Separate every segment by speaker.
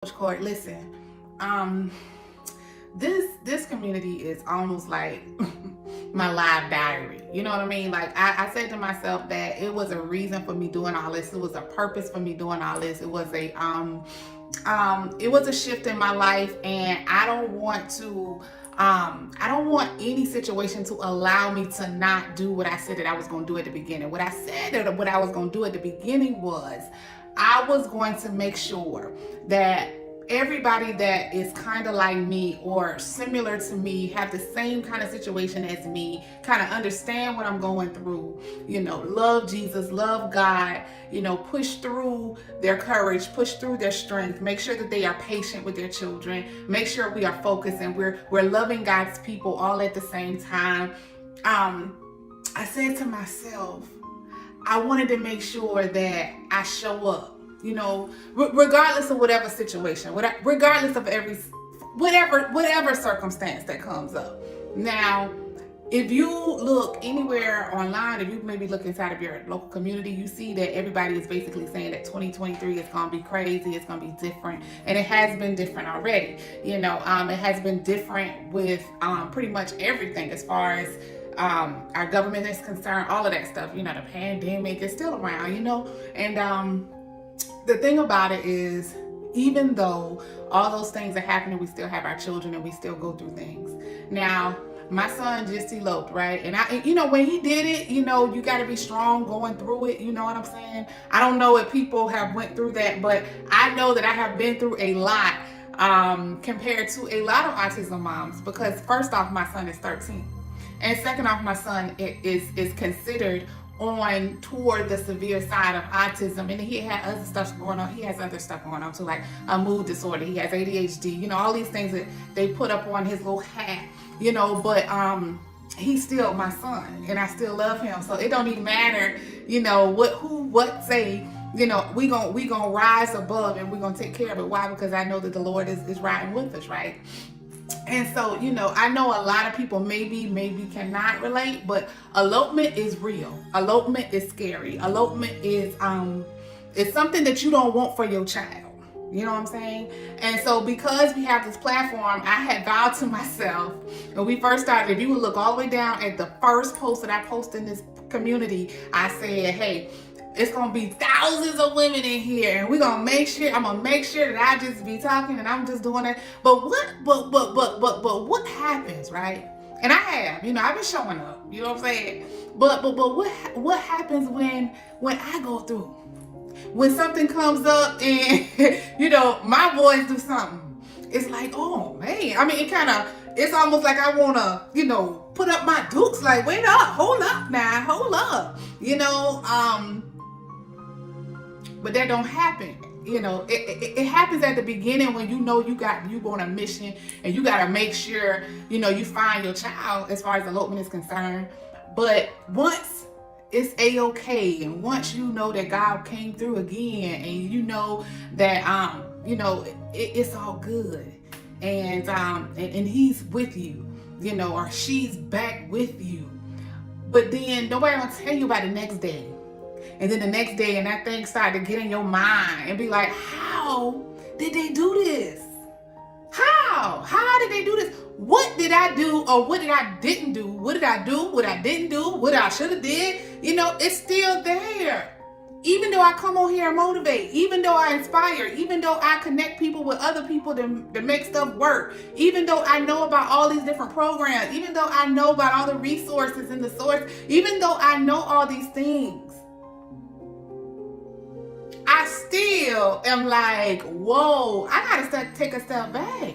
Speaker 1: Coach Court, listen, um, this community is almost like my live diary. You know what I mean? Like I said to myself that it was a reason for me doing all this. It was a purpose for me doing all this. It was a shift in my life, and I don't want any situation to allow me to not do what I said that I was going to do at the beginning. What I said that what I was going to do at the beginning was I was going to make sure that everybody that is kind of like me or similar to me, have the same kind of situation as me, kind of understand what I'm going through, love Jesus, love God, push through their courage, push through their strength, make sure that they are patient with their children, make sure we are focused and we're loving God's people all at the same time. I said to myself, I wanted to make sure that I show up, regardless of whatever situation, regardless of whatever circumstance that comes up. Now, if you look anywhere online, if you maybe look inside of your local community, you see that everybody is basically saying that 2023 is going to be crazy, it's going to be different, and it has been different already. It has been different with pretty much everything as far as our government is concerned, all of that stuff. The pandemic is still around, and the thing about it is, even though all those things are happening, we still have our children and we still go through things. Now, my son just eloped, right? And when he did it, you got to be strong going through it. You know what I'm saying? I don't know if people have went through that, but I know that I have been through a lot compared to a lot of autism moms, because first off, my son is 13. And second off, my son is considered on toward the severe side of autism, and he had other stuff going on. He has other stuff going on too, like a mood disorder. He has ADHD, all these things that they put up on his little hat, but he's still my son and I still love him. So it don't even matter, what say, we gonna rise above and we're gonna take care of it. Why? Because I know that the Lord is riding with us, right? And so, I know a lot of people maybe cannot relate, but elopement is real. Elopement is scary. Elopement is something that you don't want for your child. You know what I'm saying? And so because we have this platform, I had vowed to myself when we first started, if you would look all the way down at the first post that I posted in this community, I said, hey, it's gonna be thousands of women in here, and I'm gonna make sure that I just be talking and I'm just doing it. But what happens, right? And I have, I've been showing up, you know what I'm saying? But what happens when I go through? When something comes up and my boys do something, it's like, oh man. I mean, it's almost like I wanna, put up my dukes, like, wait up, hold up now, hold up, but that don't happen. It happens at the beginning when you go on a mission and you got to make sure, you find your child as far as elopement is concerned. But once it's a-okay, and once you know that God came through again, and that, it's all good. And he's with you, or she's back with you. But then nobody gonna tell you about the next day. And then the next day, and that thing started to get in your mind and be like, how did they do this? How did they do this? What did I do, or what did I didn't do? What did I do? What I didn't do? What I should have did? It's still there. Even though I come on here and motivate, even though I inspire, even though I connect people with other people to make stuff work, even though I know about all these different programs, even though I know about all the resources and the source, even though I know all these things, I still am like, whoa, I gotta take a step back.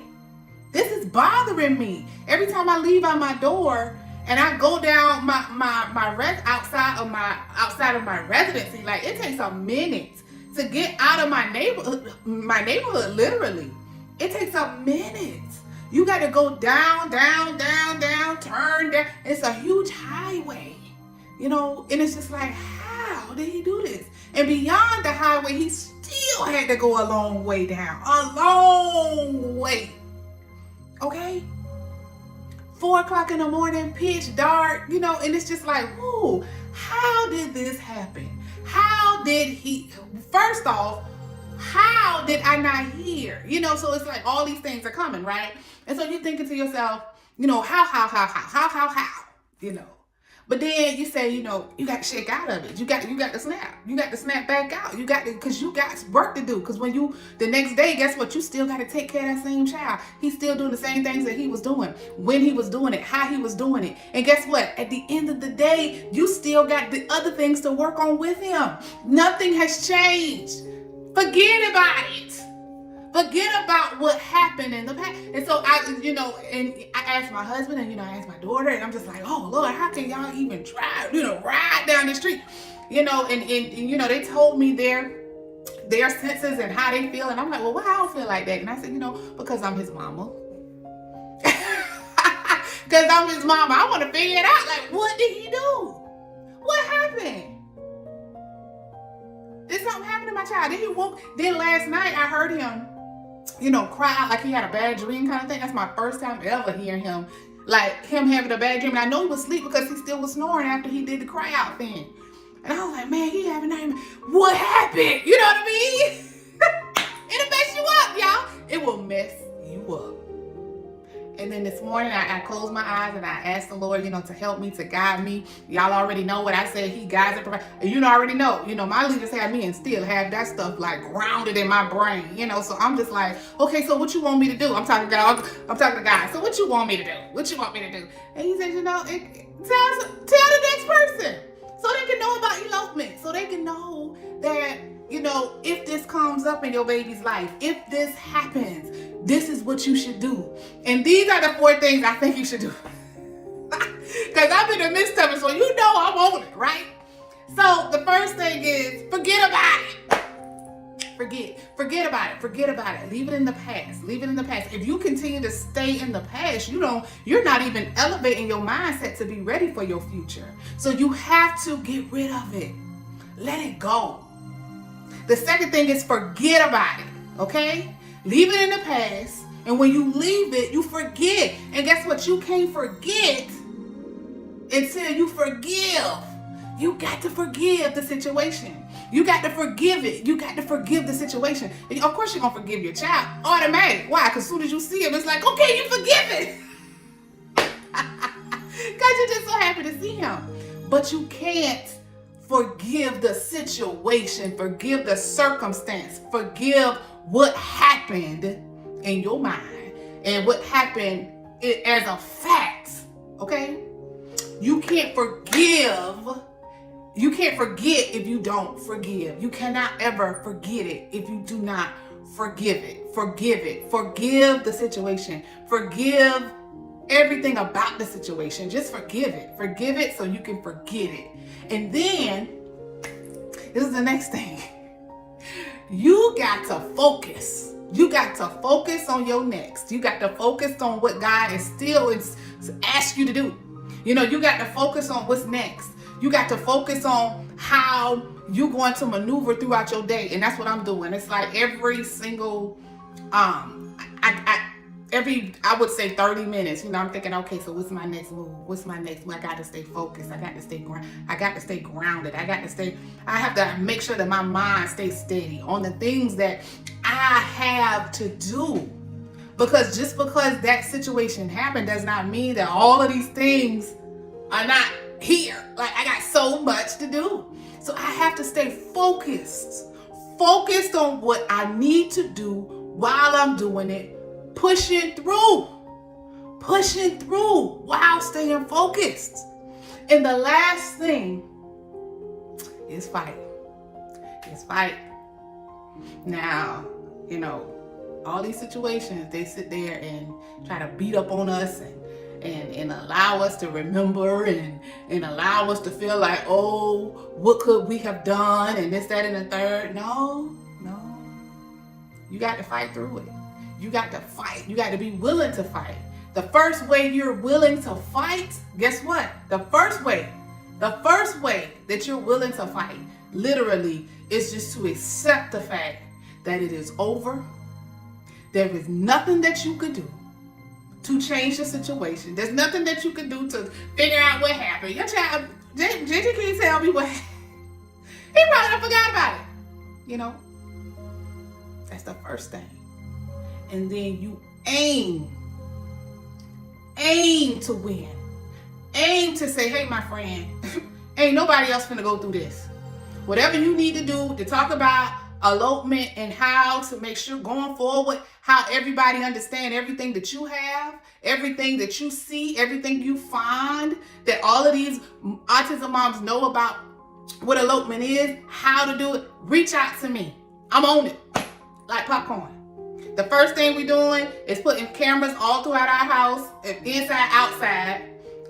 Speaker 1: This is bothering me. Every time I leave out my door and I go down outside of my residency, like, it takes a minute to get out of my neighborhood, literally. It takes a minute. You gotta go down, turn down. It's a huge highway, and it's just like, how did he do this? And beyond the highway, he still had to go a long way down. A long way. Okay? 4 o'clock in the morning, pitch dark, and it's just like, whoa, how did this happen? How did he, first off, How did I not hear? You know, so it's like all these things are coming, right? And so you're thinking to yourself, you know, how, you know. But then you say, you know, you got to shake out of it. You got to snap. You got to snap back out. You got to, because you got work to do. Because when you, the next day, guess what? You still got to take care of that same child. He's still doing the same things that he was doing, when he was doing it, how he was doing it. And guess what? At the end of the day, you still got the other things to work on with him. Nothing has changed. Forget about it. Forget about what happened in the past. And so I, you know, and I asked my husband and, you know, I asked my daughter, and I'm just like, oh Lord, how can y'all even try, you know, ride down the street? You know, and you know, they told me their senses and how they feel. And I'm like, well, why I don't feel like that? And I said, you know, because I'm his mama. Because I'm his mama. I want to figure it out. Like, what did he do? What happened? Did something happen to my child? Then last night I heard him, you know, cry out like he had a bad dream kind of thing. That's my first time ever hearing him, like him having a bad dream. And I know he was asleep because he still was snoring after he did the cry out thing. And I was like, man, he having a nightmare. What happened? You know what I mean? It'll mess you up, y'all. It will mess you up. And then this morning, I closed my eyes and I asked the Lord, you know, to help me, to guide me. Y'all already know what I said. He guides and provides. You know, already know. You know, my leaders have me and still have that stuff like grounded in my brain. You know, so I'm just like, okay, so what you want me to do? I'm talking to God. So what you want me to do? What you want me to do? And he said, you know, tell the next person, so they can know about elopement, so they can know that, you know, if this comes up in your baby's life, if this happens, this is what you should do. And these are the 4 things I think you should do. Because I'm in the midst of it, so you know I'm on it, right? So the first thing is forget about it. Forget about it. Leave it in the past. If you continue to stay in the past, you're not even elevating your mindset to be ready for your future. So you have to get rid of it. Let it go. The second thing is forget about it, okay? Leave it in the past, and when you leave it, you forget. And guess what? You can't forget until you forgive. You got to forgive the situation. You got to forgive it. You got to forgive the situation. And of course, you're going to forgive your child. Automatic. Why? Because as soon as you see him, it's like, okay, you forgive it. Because you're just so happy to see him. But you can't forgive the situation, forgive the circumstance, forgive what happened in your mind and what happened as a fact, okay? You can't forgive. You can't forget if you don't forgive. You cannot ever forget it if you do not forgive it. Forgive the situation. Forgive everything about the situation. Just forgive it so you can forget it. And then, this is the next thing. You got to focus. You got to focus on your next. You got to focus on what God is still asked you to do. You know, you got to focus on what's next. You got to focus on how you're going to maneuver throughout your day. And that's what I'm doing. It's like every single, I would say 30 minutes, you know, I'm thinking, okay, so what's my next move? What's my next move? I got to stay focused. I got to stay grounded. I have to make sure that my mind stays steady on the things that I have to do. Because just because that situation happened does not mean that all of these things are not here. Like, I got so much to do. So I have to stay focused on what I need to do while I'm doing it. Pushing through while staying focused. And the last thing is fight. Now, you know, all these situations, they sit there and try to beat up on us and allow us to remember and allow us to feel like, oh, what could we have done? And this, that, and the third. No. You got to fight through it. You got to fight. You got to be willing to fight. The first way you're willing to fight, guess what? The first way that you're willing to fight, literally, is just to accept the fact that it is over. There is nothing that you could do to change the situation. There's nothing that you can do to figure out what happened. Your child, Ginger can't tell me what happened. He probably done forgot about it, you know? That's the first thing. And then you aim to win. Aim to say, hey, my friend, ain't nobody else finna go through this. Whatever you need to do to talk about elopement and how to make sure going forward, how everybody understand everything that you have, everything that you see, everything you find, that all of these autism moms know about what elopement is, how to do it, reach out to me. I'm on it like popcorn. The first thing we're doing is putting cameras all throughout our house, inside, outside,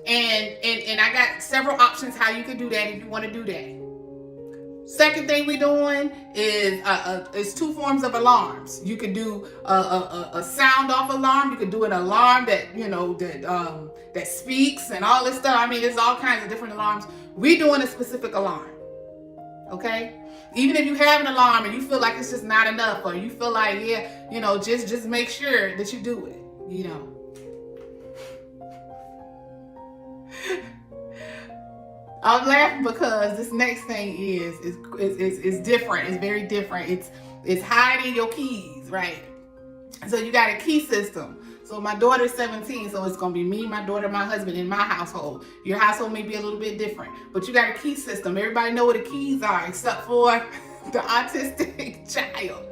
Speaker 1: and I got several options how you can do that if you want to do that. Second thing we're doing is two forms of alarms. You could do a sound off alarm. You could do an alarm that that speaks and all this stuff. I mean, there's all kinds of different alarms. We're doing a specific alarm. Okay? Even if you have an alarm and you feel like it's just not enough, or you feel like, just make sure that you do it, I'm laughing because this next thing is different. It's very different. It's hiding your keys, right? So you got a key system. So my daughter's 17, so it's gonna be me, my daughter, my husband in my household. Your household may be a little bit different, but you got a key system. Everybody know what the keys are, except for the autistic child.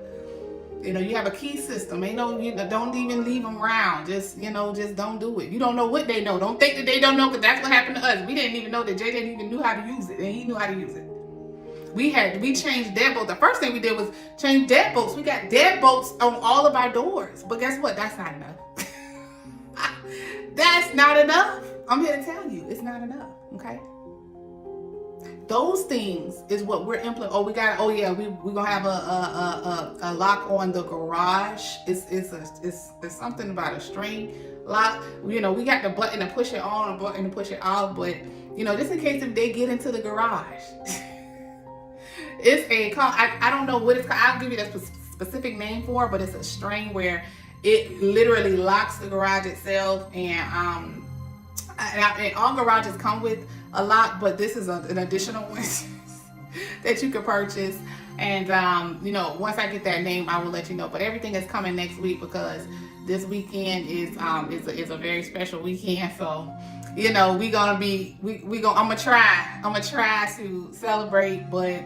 Speaker 1: You have a key system. Don't even leave them around. Just don't do it. You don't know what they know. Don't think that they don't know, because that's what happened to us. We didn't even know that Jay didn't even knew how to use it, and he knew how to use it. We changed deadbolts. The first thing we did was change deadbolts. We got deadbolts on all of our doors. But guess what? That's not enough. That's not enough. I'm here to tell you, it's not enough. Okay. Those things is what we're implementing. We're gonna have a lock on the garage. It's something about a string lock. We got the button to push it on, a button to push it off, but just in case if they get into the garage. I don't know what it's called. I'll give you the specific name for it, but it's a string where it literally locks the garage itself, and all garages come with a lock, but this is an additional one that you can purchase. And once I get that name, I will let you know. But everything is coming next week, because this weekend is a very special weekend. So I'm gonna try to celebrate, but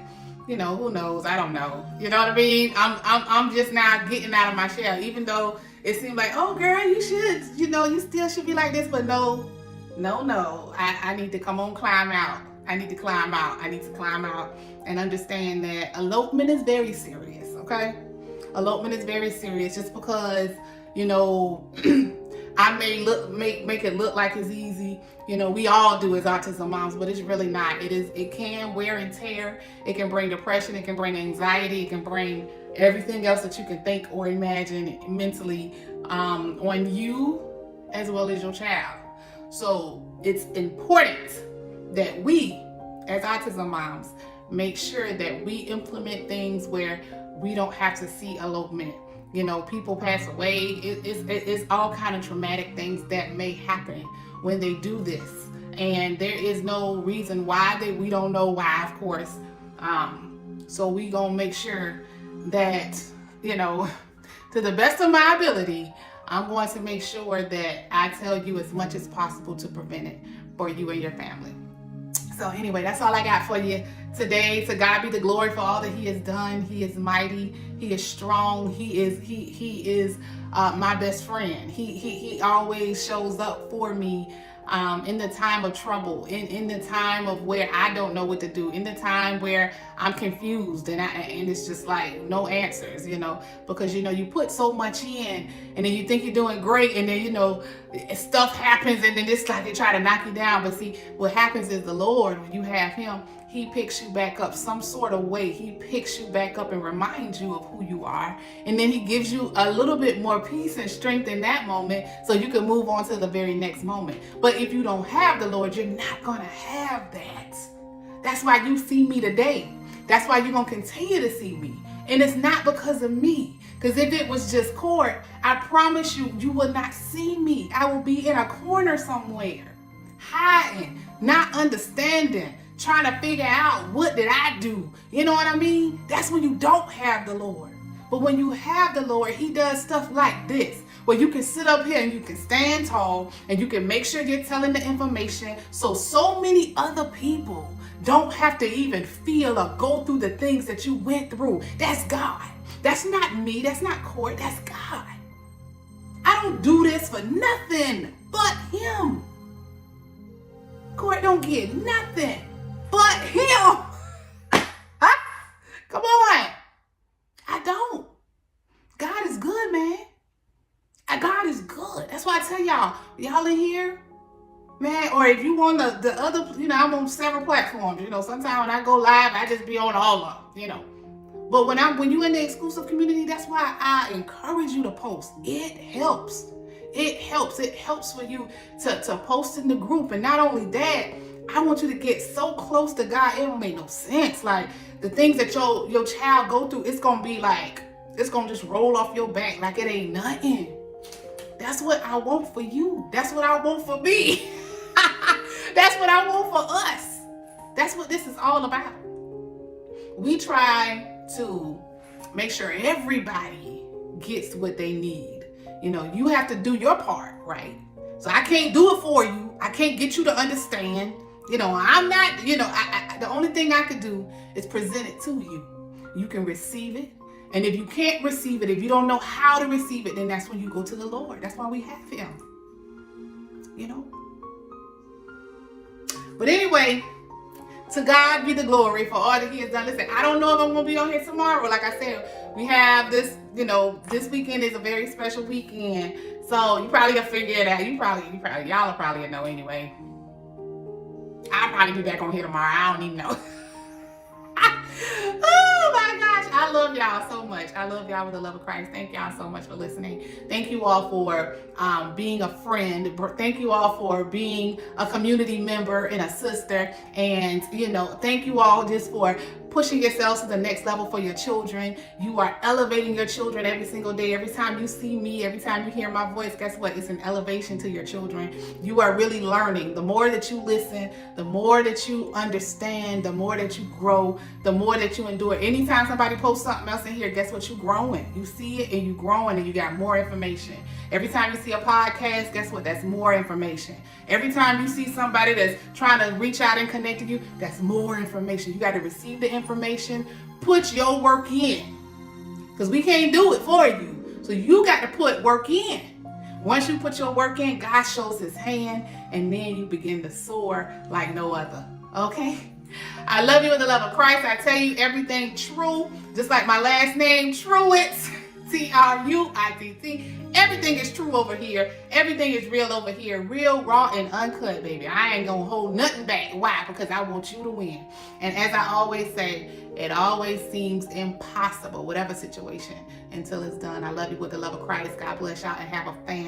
Speaker 1: who knows? I don't know. You know what I mean? I'm just now getting out of my shell, even though it seemed like, oh girl, you should, you still should be like this, but no. I need to climb out. I need to climb out and understand that elopement is very serious, okay? Elopement is very serious. Just because, I may make it look like it's easy. We all do as autism moms, but it's really not. It can wear and tear. It can bring depression. It can bring anxiety. It can bring everything else that you can think or imagine mentally on you as well as your child. So it's important that we, as autism moms, make sure that we implement things where we don't have to see elopement. People pass away. It's all kind of traumatic things that may happen when they do this, and there is no reason why. We don't know why, of course. So we gonna make sure that to the best of my ability, I'm going to make sure that I tell you as much as possible to prevent it for you and your family. So anyway, that's all I got for you today. To God be the glory for all that He has done. He is mighty. He is strong. He is my best friend. He always shows up for me in the time of trouble, in the time of where I don't know what to do, in the time where I'm confused and it's just like no answers, because you put so much in, and then you think you're doing great, and then stuff happens, and then it's like they try to knock you down. But see, what happens is the Lord, when you have Him, He picks you back up some sort of way. He picks you back up and reminds you of who you are. And then He gives you a little bit more peace and strength in that moment, so you can move on to the very next moment. But if you don't have the Lord, you're not going to have that. That's why you see me today. That's why you're going to continue to see me. And it's not because of me. Because if it was just court, I promise you, you will not see me. I will be in a corner somewhere, hiding, not understanding, trying to figure out what did I do. You know what I mean? That's when you don't have the Lord. But when you have the Lord, he does stuff like this, where you can sit up here and you can stand tall and you can make sure you're telling the information so many other people don't have to even feel or go through the things that you went through. That's God. That's not me. That's not Court. That's God. I don't do this for nothing but him. Court don't get nothing but him. Come on. I don't. God is good, man. God is good. That's why I tell y'all in here, man, or if you on the other, I'm on several platforms. Sometimes when I go live, I just be on all of them, But when you in the exclusive community, that's why I encourage you to post. It helps. It helps. It helps for you to post in the group. And not only that, I want you to get so close to God, it don't make no sense. Like the things that your child go through, it's gonna be like, it's gonna just roll off your back like it ain't nothing. That's what I want for you. That's what I want for me. That's what I want for us. That's what this is all about. We try to make sure everybody gets what they need. You have to do your part, right? So I can't do it for you. I can't get you to understand. I'm not, the only thing I could do is present it to you. You can receive it. And if you can't receive it, if you don't know how to receive it, then that's when you go to the Lord. That's why we have him. But anyway, to God be the glory for all that he has done. Listen, I don't know if I'm going to be on here tomorrow. Like I said, we have this, this weekend is a very special weekend. So you probably have to figure it out. Y'all probably know anyway. I'll probably be back on here tomorrow. I don't even know. Oh my gosh. I love y'all so much. I love y'all with the love of Christ. Thank y'all so much for listening. Thank you all for being a friend. Thank you all for being a community member and a sister. And, thank you all just for pushing yourselves to the next level for your children. You are elevating your children every single day. Every time you see me, every time you hear my voice, guess what? It's an elevation to your children. You are really learning. The more that you listen, the more that you understand, the more that you grow, the more that you endure. Anytime somebody posts something else in here, guess what? You're growing. You see it and you're growing and you got more information. Every time you see a podcast, guess what? That's more information. Every time you see somebody that's trying to reach out and connect to you, that's more information. You got to receive the information, put your work in, because we can't do it for you. So you got to put work in. Once you put your work in, God shows his hand, and then you begin to soar like no other. Okay? I love you with the love of Christ. I tell you everything true, just like my last name, Truitt, Truitt. Everything is true over here. Everything is real over here. Real, raw, and uncut, baby. I ain't gonna hold nothing back. Why? Because I want you to win. And as I always say, it always seems impossible, whatever situation, until it's done. I love you with the love of Christ. God bless y'all and have a fan.